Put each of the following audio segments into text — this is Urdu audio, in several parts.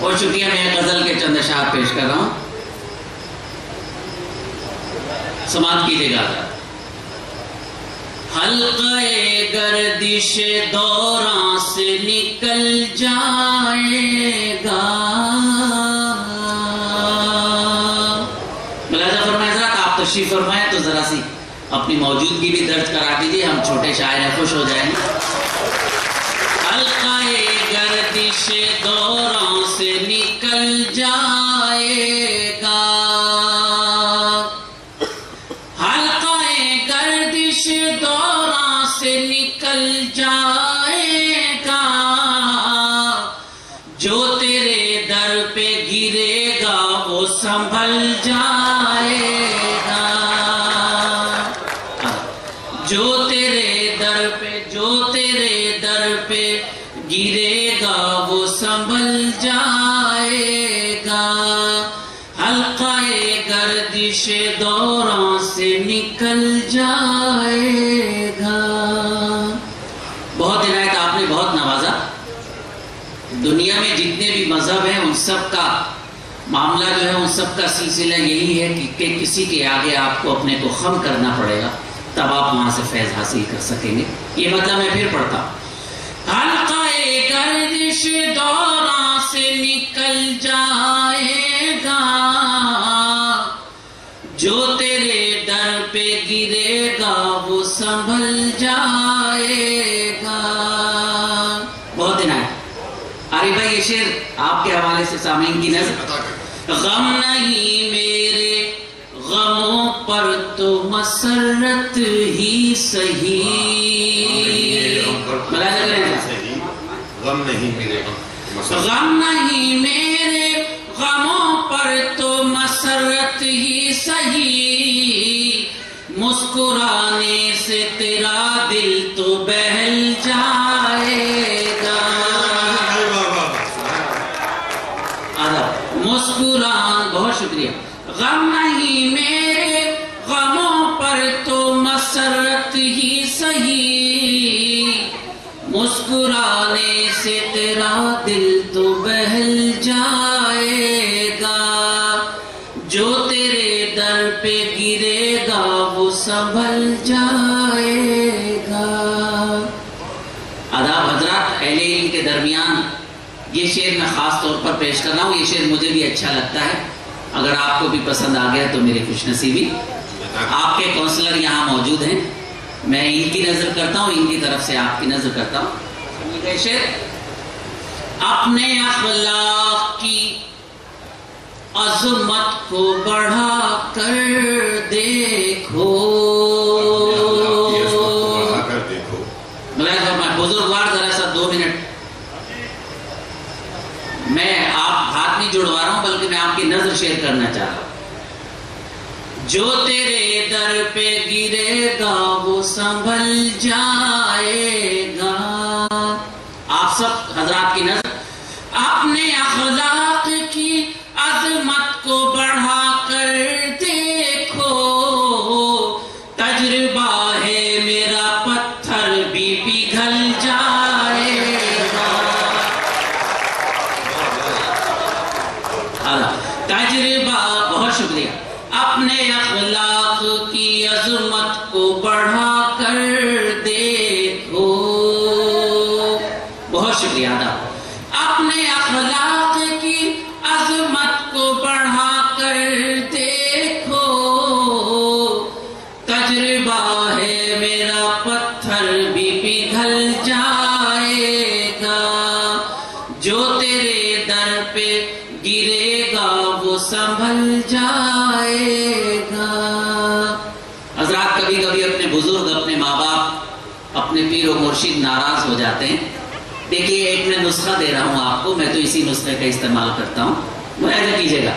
بہت شکریہ. میں غزل کے چند اشعار پیش کر رہا ہوں, سماعت کیجیے گا. حلقہ گردش دوراں سے نکل جائے گا. ملاحظہ فرمائیں حضرات, آپ تشریف فرمائیں تو ذرا سی اپنی موجودگی بھی درج کرا دیجیے, ہم چھوٹے شاعر ہیں, خوش ہو جائیں گے. حلقہ گردش دوراں سے نکل جائے گا, حلقہ گردش دوراں سے نکل جائے گا. جو تیرے در پہ گرے گا وہ سنبھل جائے گا. جو تیرے در پہ گرے گا وہ سنبھل جائے گا. حلقہ گردش دوراں سے نکل جائے گا. بہت عنایت آپ نے بہت نوازا. دنیا میں جتنے بھی مذہب ہیں ان سب کا معاملہ جو ہے, ان سب کا سلسلہ یہی ہے کہ کسی کے آگے آپ کو اپنے کو خم کرنا پڑے گا, تب آپ وہاں سے فیض حاصل کر سکیں گے. یہ مطلب میں پھر پڑھتا ہوں. حلقہ گردش دوراں سے نکل جائے گا. جو تیرے در پہ گرے گا وہ سنبھل جائے گا. بہت عنایت. عارف بھائی یہ شعر آپ کے حوالے سے سامعین کی نظر. غم نہیں میرے غموں پر تو مسرت ہی صحیح. غم نہیں میرے غموں پر تو مسرت ہی صحیح. مسکرانے سے تیرا دل تو بہل جائے گا. مسکران, بہت شکریہ. غم نہیں میرے غموں پر تو مسرت ہی صحیح. مسکرانے سے تیرا دل تو بہل جائے گا. جو تیرے در پہ گرے گا وہ سنبھل جائے گا. آداب حضرات, اہل علم کے درمیان یہ شعر میں خاص طور پر پیش کر رہا ہوں. یہ شعر مجھے بھی اچھا لگتا ہے. اگر آپ کو بھی پسند آ گیا تو میری خوش نصیبی. آپ کے کونسلر یہاں موجود ہیں, میں ان کی نظر کرتا ہوں, ان کی طرف سے آپ کی نظر کرتا ہوں. شعر. اپنے اخلاق کی عظمت کو بڑھا کر دیکھو. بزرگوار ذرا سا 2 منٹ, میں آپ ہاتھ نہیں جڑوا رہا ہوں بلکہ میں آپ کی نظر شیئر کرنا چاہ رہا ہوں. جو تیرے در پہ گرے گا وہ سنبھل جائے گا. آپ سب حضرات کی نظر. اپنے اخلاق کی عظمت کو بڑھا کر دیکھو. تجربہ ہے میرا پتھر بھی پگھل جائے گا. تجربہ, بہت شکریہ. اپنے اخلاق کی عظمت کو بڑھا کر دیکھو. بہت شکریہ. اپنے اخلاق کی عظمت کو بڑھا کر دیکھو. تجربہ ہے میرا پتھر بھی پگھل جائے گا. جو تیرے در پہ گرے گا وہ سنبھل جائے گا. حضرات کبھی کبھی اپنے بزرگ, اپنے ماں باپ, اپنے پیر و مرشد ناراض ہو جاتے ہیں. دیکھیے ایک میں نسخہ دے رہا ہوں آپ کو, میں تو اسی نسخے کا استعمال کرتا ہوں, ملاحظہ کیجیے گا.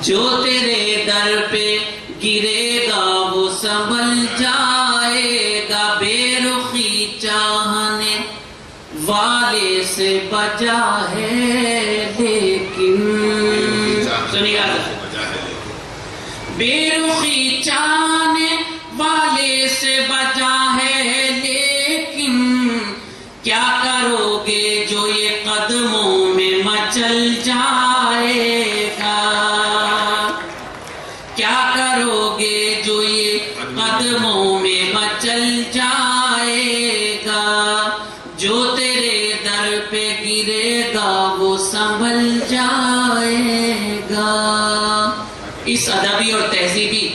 جو تیرے در پہ گرے گا وہ سنبھل جائے گا. بے رخی چاہنے والے سے بچا ہے لیکن, سنیے گا, بے رخی چاہنے والے سے بچا ہے لیکن, کیا کرو گے جو یہ قدموں میں مچل جائے جو تیرے در پہ گرے گا وہ سنبھل جائے گا. اس ادبی اور تہذیبی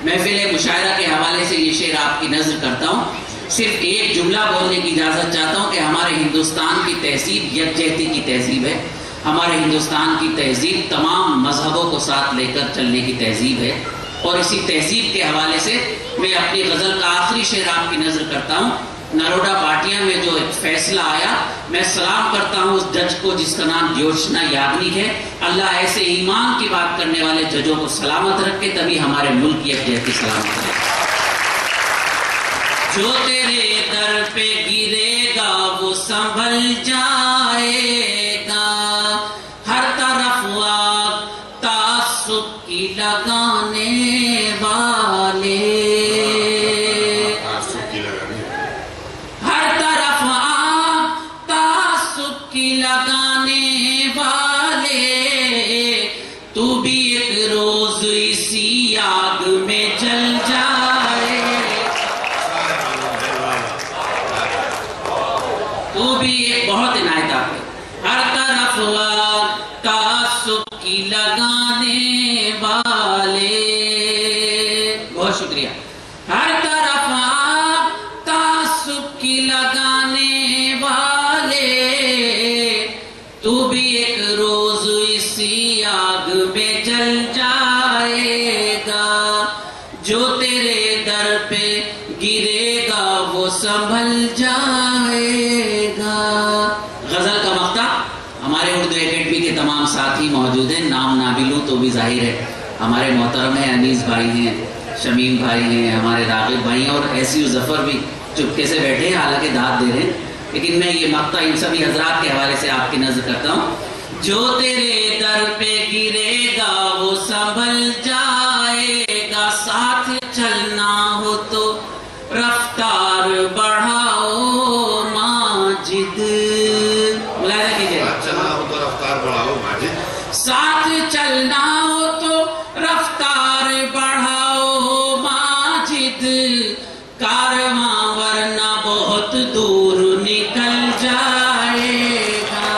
محفل مشاعرہ کے حوالے سے یہ شعر آپ کی نظر کرتا ہوں. صرف ایک جملہ بولنے کی اجازت چاہتا ہوں کہ ہمارے ہندوستان کی تہذیب یکجہتی کی تہذیب ہے. ہمارے ہندوستان کی تہذیب تمام مذہبوں کو ساتھ لے کر چلنے کی تہذیب ہے. اور اسی تہذیب کے حوالے سے میں اپنی غزل کا آخری شعر آپ کی نظر کرتا ہوں. نروڈا پاٹیا میں جو ایک فیصلہ آیا، میں سلام کرتا ہوں اس جج کو جس کا نام جیوتسنا یاگنک ہے. اللہ ایسے ایمان کی بات کرنے والے ججوں کو سلامت رکھے، تبھی ہمارے ملک کی یکجہتی سلامت رہے. جو تیرے در پہ گرے گا وہ سنبھل جائے گا. ہر طرف آگ تعصب کی لگانے والے، ہر طرف آگ تعصب کی لگانے والے، تو بھی ایک روز اسی آگ میں جل جائے، تو بھی ایک بہت عنایت آپ ہے. ہر طرف آگ تعصب کی لگانے والے، بہت شکریہ. ہر طرف آگ تعصب کی لگانے والے، تو بھی ایک روز اسی آگ میں جل جائے گا. جو تیرے در پہ گرے گا وہ سنبھل جائے گا. غزل کا مقطع ہمارے اردو اکیڈمی کے تمام ساتھی موجود ہیں. نام نہ بھی لوں تو بھی ظاہر ہے ہمارے محترم ہیں، انیس بھائی ہیں، شمیم بھائی ہیں، ہمارے راغب بھائی ہیں، اور ایسی ظفر بھی چپکے سے بیٹھے ہیں، حالانکہ داد دے رہے ہیں. لیکن میں یہ مقطع ان سبھی حضرات کے حوالے سے آپ کی نظر کرتا ہوں. جو تیرے در پہ گرے گا وہ سنبھل جائے گا. ساتھ چلنا ہو تو رفتار بڑھاؤ ماجد. ملاحظہ کیجیے، چلنا ہو تو رفتار بڑھاؤ ماجد. ساتھ چلنا ہو تو رفتار بڑھاؤ ماجد. کارواں ورنہ بہت دور نکل جائے گا.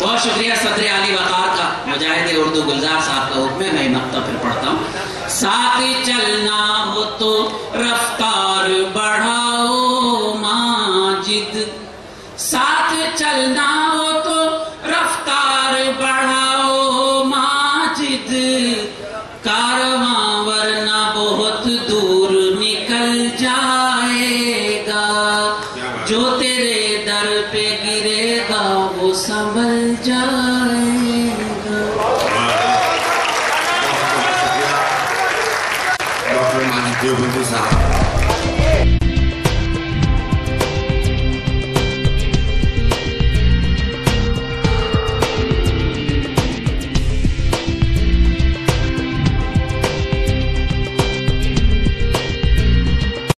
بہت شکریہ صدر عالی وقار کا، مجاہد اردو گلزار صاحب کا حکم ہے. میں مقطع پھر پڑھتا ہوں. ساتھ چلنا ہو تو رفتار بڑھاؤ ماجد. ساتھ چلنا ہو تو رفتار بڑھاؤ ماجد. کارواں ورنہ بہت دور نکل جائے گا. جو تیرے در پہ گرے گا وہ سنبھل جائے گا. ڈاکٹر ماجد دیوبندی صاحب